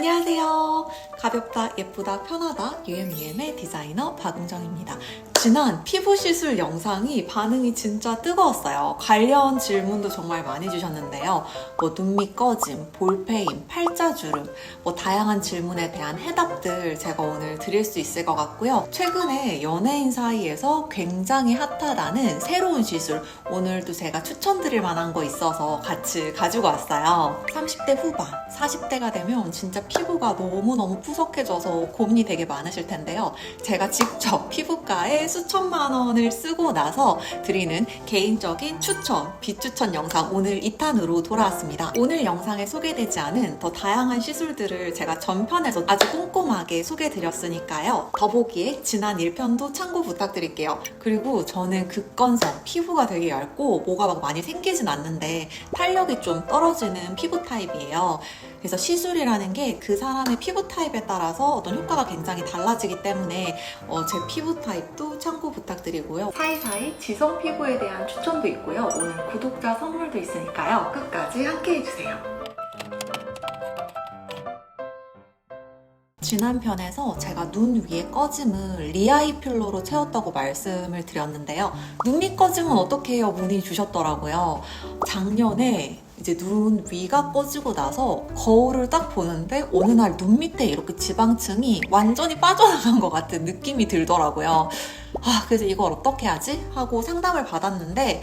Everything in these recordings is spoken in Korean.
안녕하세요. 가볍다, 예쁘다, 편하다 UMUM의 디자이너 박은정입니다. 지난 피부 시술 영상이 반응이 진짜 뜨거웠어요. 관련 질문도 정말 많이 주셨는데요. 눈밑 꺼짐, 볼페임, 팔자주름, 다양한 질문에 대한 해답들 제가 오늘 드릴 수 있을 것 같고요. 최근에 연예인 사이에서 굉장히 핫하다는 새로운 시술, 오늘도 제가 추천드릴 만한 거 있어서 같이 가지고 왔어요. 30대 후반, 40대가 되면 진짜 피부가 너무너무 푸석해져서 고민이 되게 많으실 텐데요. 제가 직접 피부과에 수천만 원을 쓰고 나서 드리는 개인적인 추천, 비추천 영상 오늘 2탄으로 돌아왔습니다. 오늘 영상에 소개되지 않은 더 다양한 시술들을 제가 전편에서 아주 꼼꼼하게 소개해드렸으니까요. 더보기에 지난 1편도 참고 부탁드릴게요. 그리고 저는 극건성, 피부가 되게 얇고 뭐가 막 많이 생기진 않는데 탄력이 좀 떨어지는 피부 타입이에요. 그래서 시술이라는 게 그 사람의 피부 타입에 따라서 어떤 효과가 굉장히 달라지기 때문에 제 피부 타입도 참고 부탁드리고요. 사이사이 지성 피부에 대한 추천도 있고요. 오늘 구독자 선물도 있으니까요. 끝까지 함께 해주세요. 지난 편에서 제가 눈 위에 꺼짐을 리아이 필러로 채웠다고 말씀을 드렸는데요. 눈 밑 꺼짐은 어떻게 해요? 문의 주셨더라고요. 작년에 이제 눈 위가 꺼지고 나서 거울을 딱 보는데 어느 날 눈 밑에 이렇게 지방층이 완전히 빠져나간 것 같은 느낌이 들더라고요. 그래서 이걸 어떻게 하지? 하고 상담을 받았는데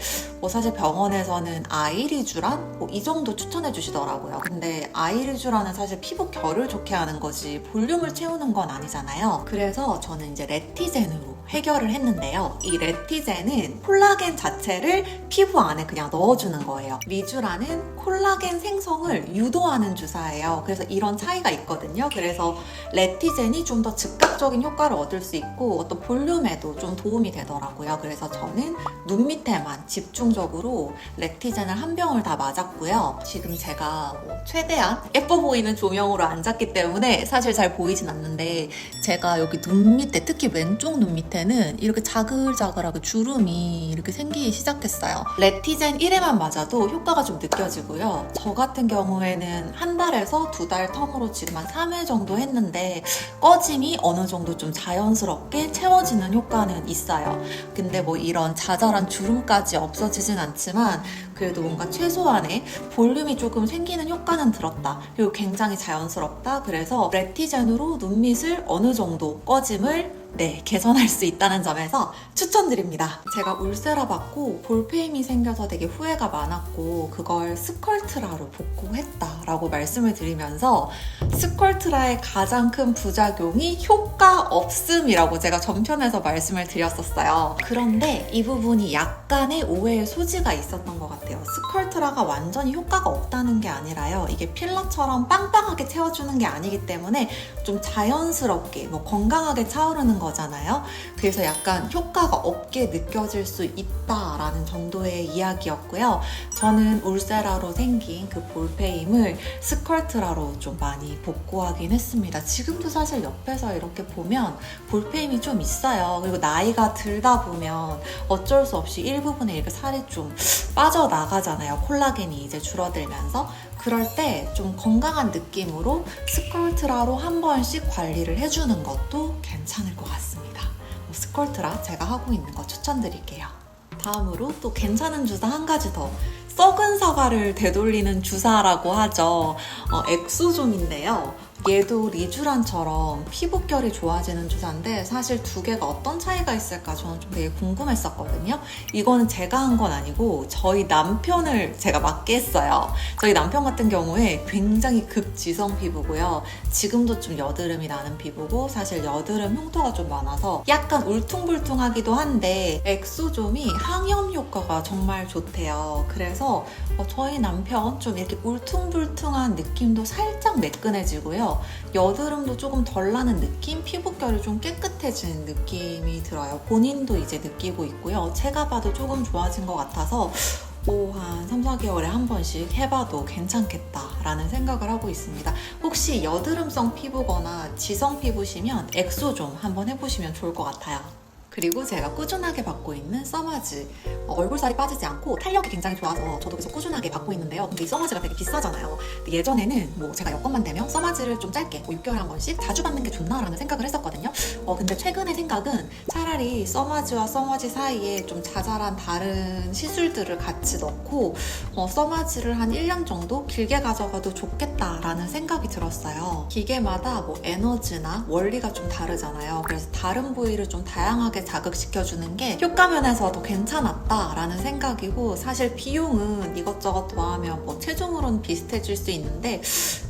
사실 병원에서는 아이리쥬란 이 정도 추천해 주시더라고요. 근데 아이리쥬란은 사실 피부 결을 좋게 하는 거지 볼륨을 채우는 건 아니잖아요. 그래서 저는 이제 레티젠으로 해결을 했는데요. 이 레티젠은 콜라겐 자체를 피부 안에 그냥 넣어주는 거예요. 리쥬란은 콜라겐 생성을 유도하는 주사예요. 그래서 이런 차이가 있거든요. 그래서 레티젠이 좀 더 즉각적인 효과를 얻을 수 있고 어떤 볼륨에도 좀 도움이 되더라고요. 그래서 저는 눈 밑에만 집중적으로 레티젠을 한 병을 다 맞았고요. 지금 제가 최대한 예뻐 보이는 조명으로 앉았기 때문에 사실 잘 보이진 않는데 제가 여기 눈 밑에, 특히 왼쪽 눈 밑에는 이렇게 자글자글하게 주름이 이렇게 생기기 시작했어요. 레티젠 1회만 맞아도 효과가 좀 느껴지고요. 저 같은 경우에는 한 달에서 2달 텀으로 지금 한 3회 정도 했는데 꺼짐이 어느 정도 좀 자연스럽게 채워지는 효과는 있어요. 근데 이런 자잘한 주름까지 없어지진 않지만 그래도 뭔가 최소한의 볼륨이 조금 생기는 효과는 들었다. 그리고 굉장히 자연스럽다. 그래서 레티젠으로 눈밑을 어느 정도 꺼짐을 개선할 수 있다는 점에서 추천드립니다. 제가 울세라 받고 볼페임이 생겨서 되게 후회가 많았고 그걸 스컬트라로 복구했다라고 말씀을 드리면서 스컬트라의 가장 큰 부작용이 효과 없음이라고 제가 전편에서 말씀을 드렸었어요. 그런데 이 부분이 약간의 오해의 소지가 있었던 것 같아요. 스컬트라가 완전히 효과가 없다는 게 아니라요. 이게 필러처럼 빵빵하게 채워주는 게 아니기 때문에 좀 자연스럽게 건강하게 차오르는 거잖아요. 그래서 약간 효과가 없게 느껴질 수 있다라는 정도의 이야기였고요. 저는 울세라로 생긴 그 볼페임을 스컬트라로 좀 많이 복구하긴 했습니다. 지금도 사실 옆에서 이렇게 보면 볼페임이 좀 있어요. 그리고 나이가 들다 보면 어쩔 수 없이 일부분에 이렇게 살이 좀 빠져나가잖아요. 콜라겐이 이제 줄어들면서. 그럴 때 좀 건강한 느낌으로 스컬트라로 한 번씩 관리를 해주는 것도 괜찮을 것 같습니다. 스컬트라 제가 하고 있는 거 추천드릴게요. 다음으로 또 괜찮은 주사 한 가지 더. 썩은 사과를 되돌리는 주사라고 하죠. 엑소존인데요. 얘도 리쥬란처럼 피부결이 좋아지는 주사인데 사실 두 개가 어떤 차이가 있을까 저는 좀 되게 궁금했었거든요. 이거는 제가 한 건 아니고 저희 남편을 제가 맡게 했어요. 저희 남편 같은 경우에 굉장히 극지성 피부고요. 지금도 좀 여드름이 나는 피부고 사실 여드름 흉터가 좀 많아서 약간 울퉁불퉁하기도 한데 엑소존이 항염 효과가 정말 좋대요. 그래서 저희 남편 좀 이렇게 울퉁불퉁한 느낌도 살짝 매끈해지고요. 여드름도 조금 덜 나는 느낌? 피부결이 좀 깨끗해지는 느낌이 들어요. 본인도 이제 느끼고 있고요. 제가 봐도 조금 좋아진 것 같아서 한 3, 4개월에 한 번씩 해봐도 괜찮겠다라는 생각을 하고 있습니다. 혹시 여드름성 피부거나 지성 피부시면 엑소존 한번 해보시면 좋을 것 같아요. 그리고 제가 꾸준하게 받고 있는 써마즈. 얼굴살이 빠지지 않고 탄력이 굉장히 좋아서 저도 계속 꾸준하게 받고 있는데요. 근데 이 써마즈가 되게 비싸잖아요. 근데 예전에는 뭐 제가 여건만 되면 써마즈를 좀 짧게 6개월에 한 번씩 자주 받는 게 좋나라는 생각을 했었거든요. 근데 최근의 생각은 차라리 써마즈와 써마즈 사이에 좀 자잘한 다른 시술들을 같이 넣고 써마즈를 한 1년 정도 길게 가져가도 좋겠다라는 생각이 들었어요. 기계마다 뭐 에너지나 원리가 좀 다르잖아요. 그래서 다른 부위를 좀 다양하게 자극시켜주는 게 효과 면에서 더 괜찮았다라는 생각이고, 사실 비용은 이것저것 더하면 뭐 체중으로는 비슷해질 수 있는데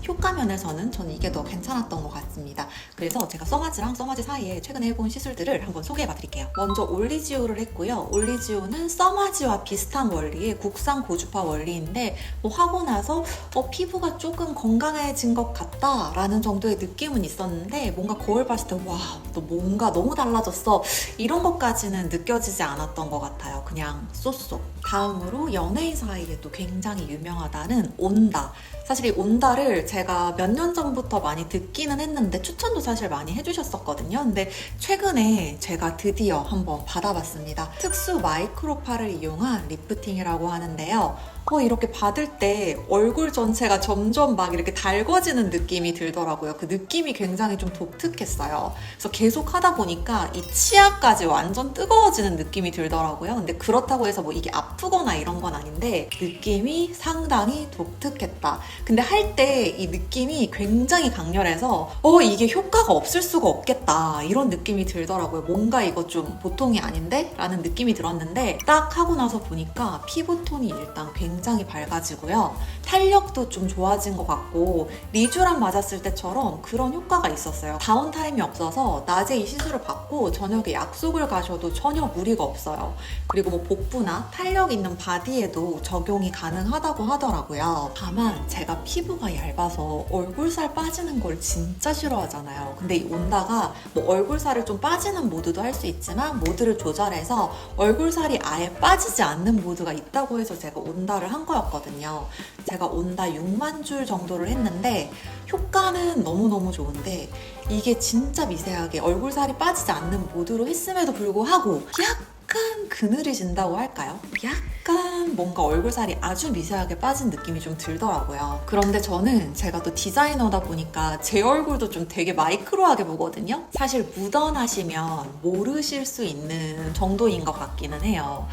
효과 면에서는 저는 이게 더 괜찮았던 것 같습니다. 그래서 제가 써마즈랑 써마즈 사이에 최근에 해본 시술들을 한번 소개해봐 드릴게요. 먼저 올리지오를 했고요. 올리지오는 써마즈와 비슷한 원리의 국산 고주파 원리인데 뭐 하고 나서 피부가 조금 건강해진 것 같다라는 정도의 느낌은 있었는데, 뭔가 거울 봤을 때 와, 너 뭔가 너무 달라졌어 이런 것까지는 느껴지지 않았던 것 같아요. 그냥 쏘쏘. 다음으로 연예인 사이에도 굉장히 유명하다는 온다. 사실 이 온다를 제가 몇 년 전부터 많이 듣기는 했는데 추천도 사실 많이 해주셨었거든요. 근데 최근에 제가 드디어 한번 받아봤습니다. 특수 마이크로파를 이용한 리프팅이라고 하는데요. 이렇게 받을 때 얼굴 전체가 점점 막 이렇게 달궈지는 느낌이 들더라고요. 그 느낌이 굉장히 좀 독특했어요. 그래서 계속 하다 보니까 이 치아까지 완전 뜨거워지는 느낌이 들더라고요. 근데 그렇다고 해서 뭐 이게 아프거나 이런 건 아닌데 느낌이 상당히 독특했다. 근데 할 때 이 느낌이 굉장히 강렬해서 이게 효과가 없을 수가 없겠다 이런 느낌이 들더라고요. 뭔가 이거 좀 보통이 아닌데? 라는 느낌이 들었는데 딱 하고 나서 보니까 피부톤이 일단 굉장히 밝아지고요. 탄력도 좀 좋아진 것 같고 리쥬란 맞았을 때처럼 그런 효과가 있었어요. 다운타임이 없어서 낮에 이 시술을 받고 저녁에 약속을 가셔도 전혀 무리가 없어요. 그리고 뭐 복부나 탄력 있는 바디에도 적용이 가능하다고 하더라고요. 다만 제가 피부가 얇아서 얼굴살 빠지는 걸 진짜 싫어하잖아요. 근데 이 온다가 뭐 얼굴살을 좀 빠지는 모드도 할 수 있지만 모드를 조절해서 얼굴살이 아예 빠지지 않는 모드가 있다고 해서 제가 온다를 한 거였거든요. 제가 온다 6만 줄 정도를 했는데 효과는 너무너무 좋은데 이게 진짜 미세하게 얼굴살이 빠지지 않는 모드로 했음에도 불구하고 약간 그늘이진다고 할까요? 약간 뭔가 얼굴살이 아주 미세하게 빠진 느낌이 좀 들더라고요. 그런데 저는 제가 또 디자이너다 보니까 제 얼굴도 좀 되게 마이크로하게 보거든요. 사실 묻어나시면 모르실 수 있는 정도인 것 같기는 해요.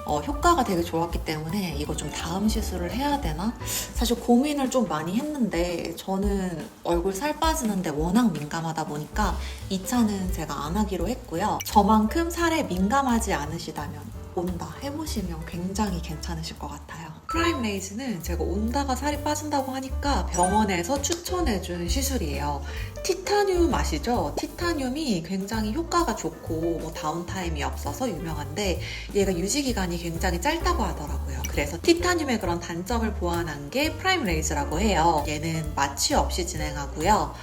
효과가 되게 좋았기 때문에 이거 좀 다음 시술을 해야 되나? 사실 고민을 좀 많이 했는데 저는 얼굴 살 빠지는데 워낙 민감하다 보니까 2차는 제가 안 하기로 했고요. 저만큼 살에 민감하지 않으시다면 온다 해보시면 굉장히 괜찮으실 것 같아요. 프라임 레이즈는 제가 온다가 살이 빠진다고 하니까 병원에서 추천해준 시술이에요. 티타늄 아시죠? 티타늄이 굉장히 효과가 좋고 뭐 다운타임이 없어서 유명한데 얘가 유지기간이 굉장히 짧다고 하더라고요. 그래서 티타늄의 그런 단점을 보완한 게 프라임 레이즈라고 해요. 얘는 마취 없이 진행하고요.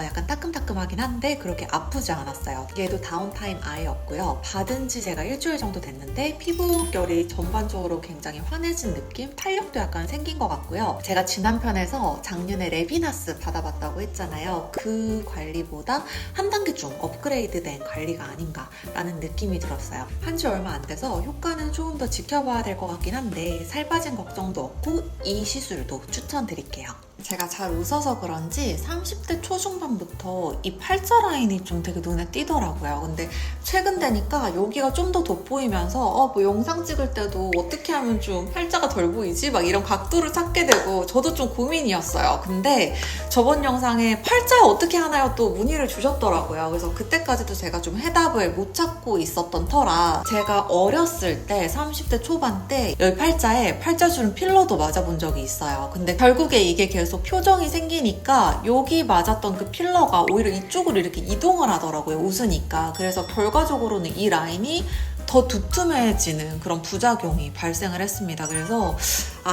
약간 따끔따끔하긴 한데 그렇게 아프지 않았어요. 얘도 다운타임 아예 없고요. 받은 지 제가 일주일 정도 됐는데 피부결이 전반적으로 굉장히 환해진 느낌? 탄력도 약간 생긴 것 같고요. 제가 지난 편에서 작년에 레비나스 받아봤다고 했잖아요. 그 관리보다 한 단계 좀 업그레이드된 관리가 아닌가라는 느낌이 들었어요. 한 지 얼마 안 돼서 효과는 조금 더 지켜봐야 될 것 같긴 한데 살 빠진 걱정도 없고 이 시술도 추천드릴게요. 제가 잘 웃어서 그런지 30대 초중반부터 이 팔자 라인이 좀 되게 눈에 띄더라고요. 근데 최근 되니까 여기가 좀 더 돋보이면서 뭐 영상 찍을 때도 어떻게 하면 좀 팔자가 덜 보이지? 막 이런 각도를 찾게 되고 저도 좀 고민이었어요. 근데 저번 영상에 팔자 어떻게 하나요? 또 문의를 주셨더라고요. 그래서 그때까지도 제가 좀 해답을 못 찾고 있었던 터라 제가 어렸을 때 30대 초반 때 여기 팔자에 팔자주름 필러도 맞아본 적이 있어요. 근데 결국에 이게 계속 표정이 생기니까 여기 맞았던 그 필러가 오히려 이쪽으로 이렇게 이동을 하더라고요. 웃으니까. 그래서 결과적으로는 이 라인이 더 두툼해지는 그런 부작용이 발생을 했습니다. 그래서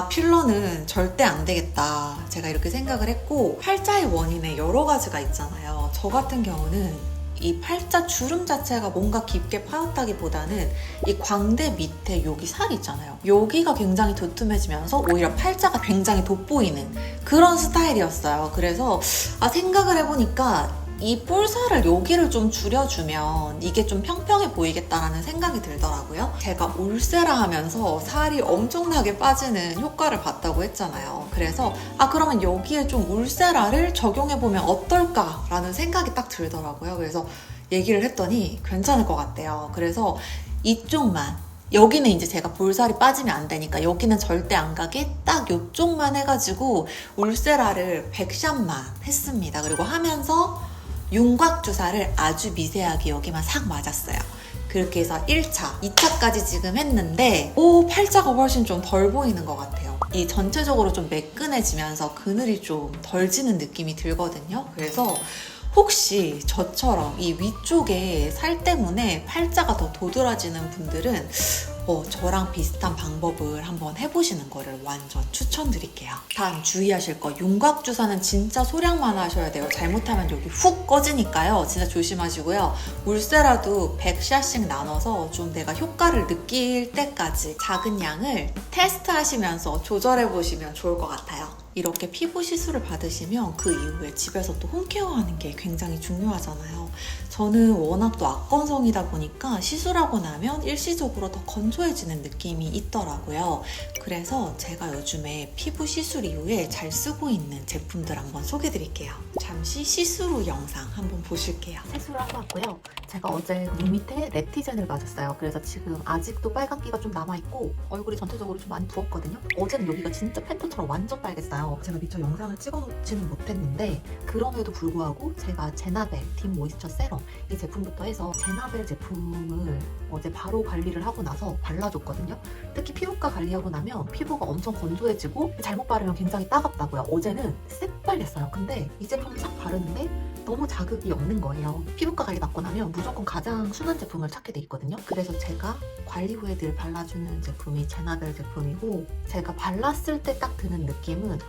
필러는 절대 안 되겠다. 제가 이렇게 생각을 했고 팔자의 원인에 여러 가지가 있잖아요. 저 같은 경우는 이 팔자 주름 자체가 뭔가 깊게 파였다기보다는 이 광대 밑에 여기 살 있잖아요. 여기가 굉장히 두툼해지면서 오히려 팔자가 굉장히 돋보이는 그런 스타일이었어요. 그래서 생각을 해보니까 이 볼살을 여기를 좀 줄여주면 이게 좀 평평해 보이겠다라는 생각이 들더라고요. 제가 울세라 하면서 살이 엄청나게 빠지는 효과를 봤다고 했잖아요. 그래서 그러면 여기에 좀 울세라를 적용해보면 어떨까라는 생각이 딱 들더라고요. 그래서 얘기를 했더니 괜찮을 것 같대요. 그래서 이쪽만, 여기는 이제 제가 볼살이 빠지면 안 되니까 여기는 절대 안 가게 딱 이쪽만 해가지고 울세라를 100샷만 했습니다. 그리고 하면서 윤곽 주사를 아주 미세하게 여기만 싹 맞았어요. 그렇게 해서 1차, 2차까지 지금 했는데 팔자가 훨씬 좀 덜 보이는 것 같아요. 이 전체적으로 좀 매끈해지면서 그늘이 좀 덜 지는 느낌이 들거든요. 그래서 혹시 저처럼 이 위쪽에 살 때문에 팔자가 더 도드라지는 분들은 저랑 비슷한 방법을 한번 해보시는 거를 완전 추천드릴게요. 단 주의하실 거, 윤곽 주사는 진짜 소량만 하셔야 돼요. 잘못하면 여기 훅 꺼지니까요. 진짜 조심하시고요. 울세라도 100샷씩 나눠서 좀 내가 효과를 느낄 때까지 작은 양을 테스트하시면서 조절해보시면 좋을 것 같아요. 이렇게 피부 시술을 받으시면 그 이후에 집에서 또 홈케어하는 게 굉장히 중요하잖아요. 저는 워낙 또 악건성이다 보니까 시술하고 나면 일시적으로 더 건조해지는 느낌이 있더라고요. 그래서 제가 요즘에 피부 시술 이후에 잘 쓰고 있는 제품들 한번 소개해드릴게요. 잠시 시술 후 영상 한번 보실게요. 세수를 하고 왔고요. 제가 어제 눈 밑에 레티젠을 맞았어요. 그래서 지금 아직도 빨간기가 좀 남아있고 얼굴이 전체적으로 좀 많이 부었거든요. 어제는 여기가 진짜 펜토처럼 완전 빨갰어요. 제가 미처 영상을 찍어놓지는 못했는데 그럼에도 불구하고 제가 제나벨 딥 모이스처 세럼 이 제품부터 해서 제나벨 제품을 어제 바로 관리를 하고 나서 발라줬거든요. 특히 피부과 관리하고 나면 피부가 엄청 건조해지고 잘못 바르면 굉장히 따갑다고요. 어제는 새빨갰어요. 근데 이 제품을 싹 바르는데 너무 자극이 없는 거예요. 피부과 관리 받고 나면 무조건 가장 순한 제품을 찾게 돼 있거든요. 그래서 제가 관리 후에 늘 발라주는 제품이 제나벨 제품이고 제가 발랐을 때 딱 드는 느낌은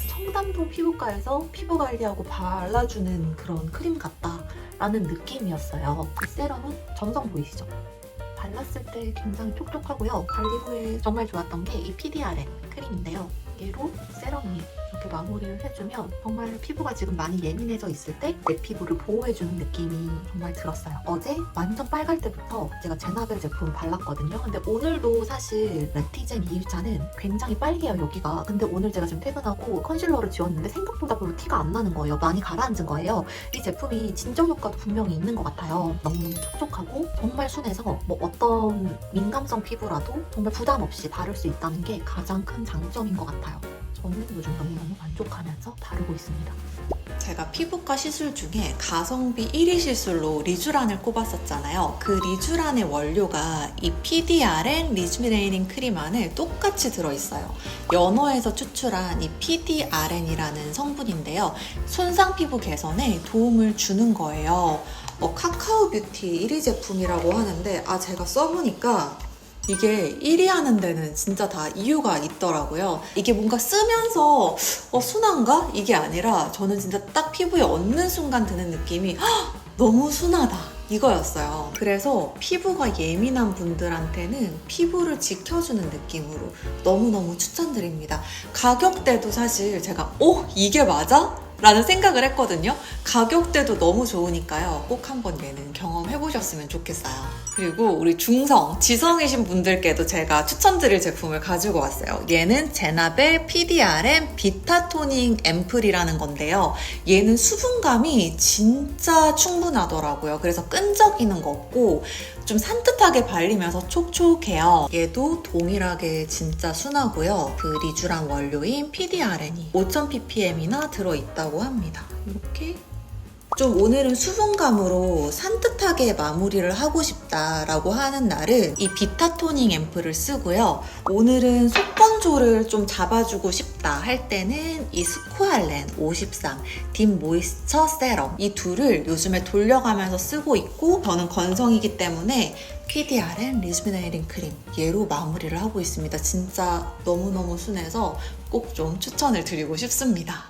청담동 피부과에서 피부 관리하고 발라주는 그런 크림 같다 라는 느낌이었어요. 이 세럼은 점성 보이시죠? 발랐을 때 굉장히 촉촉하고요. 관리 후에 정말 좋았던 게 이 PDRN 크림인데요. 얘로 세럼이 이렇게 마무리를 해주면 정말 피부가 지금 많이 예민해져 있을 때 내 피부를 보호해주는 느낌이 정말 들었어요. 어제 완전 빨갈 때부터 제가 제나벨 제품 발랐거든요. 근데 오늘도 사실 레티젠 2일차는 굉장히 빨개요, 여기가. 근데 오늘 제가 지금 퇴근하고 컨실러를 지웠는데 생각보다 별로 티가 안 나는 거예요. 많이 가라앉은 거예요. 이 제품이 진정 효과도 분명히 있는 것 같아요. 너무 촉촉하고 정말 순해서 뭐 어떤 민감성 피부라도 정말 부담 없이 바를 수 있다는 게 가장 큰 장점인 것 같아요. 저는 요즘 너무너무 만족하면서 바르고 있습니다. 제가 피부과 시술 중에 가성비 1위 시술로 리쥬란을 꼽았었잖아요. 그 리쥬란의 원료가 이 PDRN 리주미네이팅 크림 안에 똑같이 들어있어요. 연어에서 추출한 이 PDRN이라는 성분인데요. 손상 피부 개선에 도움을 주는 거예요. 카카오 뷰티 1위 제품이라고 하는데 제가 써보니까 이게 1위 하는 데는 진짜 다 이유가 있더라고요. 이게 뭔가 쓰면서 순한가? 이게 아니라 저는 진짜 딱 피부에 얹는 순간 드는 느낌이 너무 순하다 이거였어요. 그래서 피부가 예민한 분들한테는 피부를 지켜주는 느낌으로 너무너무 추천드립니다. 가격대도 사실 제가 이게 맞아? 라는 생각을 했거든요. 가격대도 너무 좋으니까요. 꼭 한번 얘는 경험해보셨으면 좋겠어요. 그리고 우리 중성, 지성이신 분들께도 제가 추천드릴 제품을 가지고 왔어요. 얘는 제나벨 PDRN 비타토닝 앰플이라는 건데요. 얘는 수분감이 진짜 충분하더라고요. 그래서 끈적이는 거 없고 좀 산뜻하게 발리면서 촉촉해요. 얘도 동일하게 진짜 순하고요. 그 리쥬란 원료인 PDRN이 5000ppm이나 들어있다고 합니다. 이렇게 좀 오늘은 수분감으로 산뜻하게 마무리를 하고 싶다라고 하는 날은 이 비타토닝 앰플을 쓰고요. 오늘은 속건조를 좀 잡아주고 싶다 할 때는 이 스쿠알렌 53 딥 모이스처 세럼 이 둘을 요즘에 돌려가면서 쓰고 있고 저는 건성이기 때문에 PDRN 리주미네이팅 크림 얘로 마무리를 하고 있습니다. 진짜 너무너무 순해서 꼭 좀 추천을 드리고 싶습니다.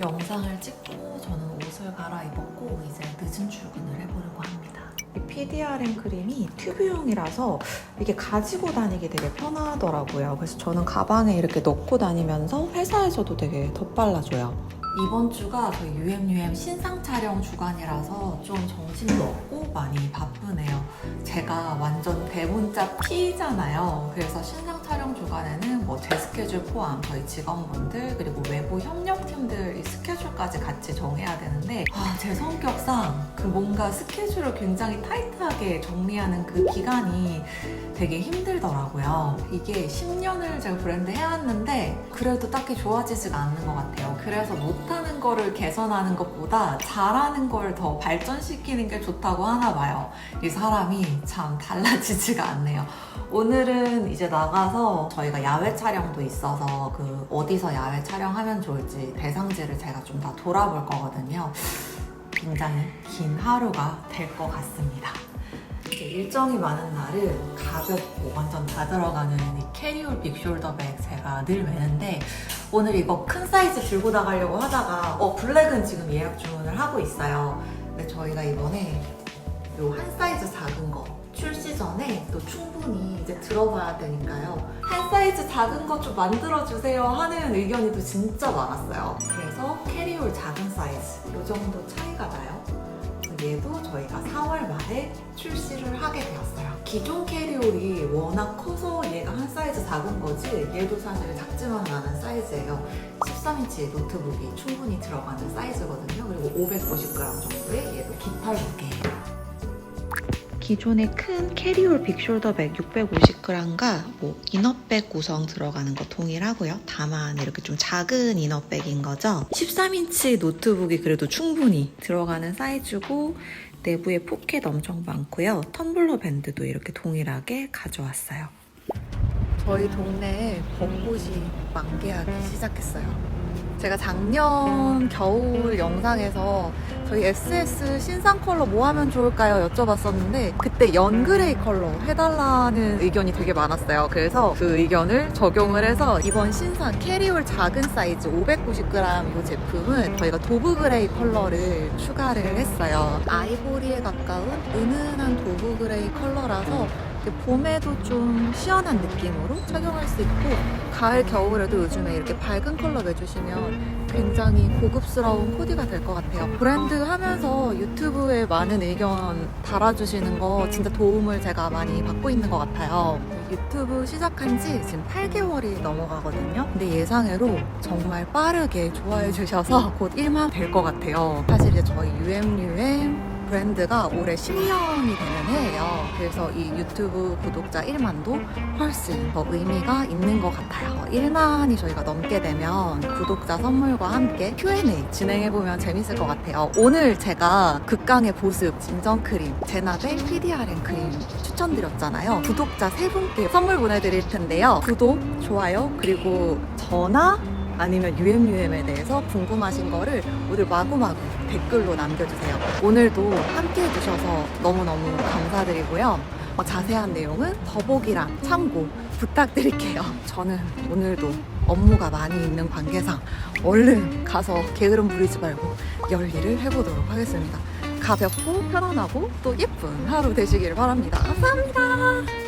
영상을 찍고 저는 옷을 갈아입었고 이제 늦은 출근을 해보려고 합니다. 이 PDRN 크림이 튜브용이라서 이게 가지고 다니기 되게 편하더라고요. 그래서 저는 가방에 이렇게 넣고 다니면서 회사에서도 되게 덧발라줘요. 이번 주가 저희 UMUM 신상 촬영 주간이라서 좀 정신도 없고 많이 바쁘네요. 제가 완전 대문자 P잖아요. 그래서 신상 촬영 주간에는 뭐 제 스케줄 포함 저희 직원분들 그리고 외부 협력팀들 이 스케줄까지 같이 정해야 되는데 제 성격상 그 뭔가 스케줄을 굉장히 타이트하게 정리하는 그 기간이 되게 힘들더라고요. 이게 10년을 제가 브랜드 해왔는데 그래도 딱히 좋아지지가 않는 것 같아요. 그래서 못하는 거를 개선하는 것보다 잘하는 걸 더 발전시키는 게 좋다고 하나 봐요. 이 사람이 참 달라지지가 않네요. 오늘은 이제 나가서 저희가 야외 촬영도 있어서 그 어디서 야외 촬영하면 좋을지 대상지를 제가 좀 다 돌아볼 거거든요. 굉장히 긴 하루가 될 것 같습니다. 이제 일정이 많은 날은 가볍고 완전 다 들어가는 이 캐리올 빅숄더 백 제가 늘 매는데 오늘 이거 큰 사이즈 들고 나가려고 하다가 블랙은 지금 예약 주문을 하고 있어요. 근데 저희가 이번에 요 한 사이즈 작은 거 출시 전에 또 충분히 이제 들어봐야 되니까요. 한 사이즈 작은 거 좀 만들어주세요 하는 의견이 또 진짜 많았어요. 그래서 캐리올 작은 사이즈 요 정도 차이가 나요. 얘도 저희가 4월 말에 출시를 하게 되었어요. 기존 캐리올이 워낙 커서 얘가 한 사이즈 작은 거지 얘도 사실 작지만 않은 사이즈예요. 13인치 노트북이 충분히 들어가는 사이즈거든요. 그리고 590g 정도의 얘도 깃털 무게예요. 기존의 큰 캐리올 빅숄더 백 650g과 뭐 이너백 구성 들어가는 거 동일하고요. 다만 이렇게 좀 작은 이너백인 거죠. 13인치 노트북이 그래도 충분히 들어가는 사이즈고 내부에 포켓 엄청 많고요. 텀블러 밴드도 이렇게 동일하게 가져왔어요. 저희 동네에 벚꽃이 만개하기 시작했어요. 제가 작년 겨울 영상에서 저희 SS 신상 컬러 뭐 하면 좋을까요? 여쭤봤었는데 그때 연그레이 컬러 해달라는 의견이 되게 많았어요. 그래서 그 의견을 적용을 해서 이번 신상 캐리올 작은 사이즈 590g 이 제품은 저희가 도브 그레이 컬러를 추가를 했어요. 아이보리에 가까운 은은한 도브 그레이 컬러라서 봄에도 좀 시원한 느낌으로 착용할 수 있고 가을, 겨울에도 요즘에 이렇게 밝은 컬러 내주시면 굉장히 고급스러운 코디가 될 것 같아요. 브랜드 하면서 유튜브에 많은 의견 달아주시는 거 진짜 도움을 제가 많이 받고 있는 것 같아요. 유튜브 시작한 지 지금 8개월이 넘어가거든요. 근데 예상외로 정말 빠르게 좋아해 주셔서 곧 1만 될 것 같아요. 사실 이제 저희 UMUM 브랜드가 올해 10년이 되는 해예요. 그래서 이 유튜브 구독자 1만도 훨씬 더 의미가 있는 것 같아요. 1만이 저희가 넘게 되면 구독자 선물과 함께 Q&A 진행해보면 재밌을 것 같아요. 오늘 제가 극강의 보습 진정크림 제나벨 PDRN 크림 추천드렸잖아요. 구독자 3분께 선물 보내드릴 텐데요. 구독, 좋아요, 그리고 전화 아니면 UMUM에 대해서 궁금하신 거를 오늘 마구마구 댓글로 남겨주세요. 오늘도 함께 해주셔서 너무너무 감사드리고요. 자세한 내용은 더보기랑 참고 부탁드릴게요. 저는 오늘도 업무가 많이 있는 관계상 얼른 가서 게으름 부리지 말고 열일을 해보도록 하겠습니다. 가볍고 편안하고 또 예쁜 하루 되시길 바랍니다. 감사합니다.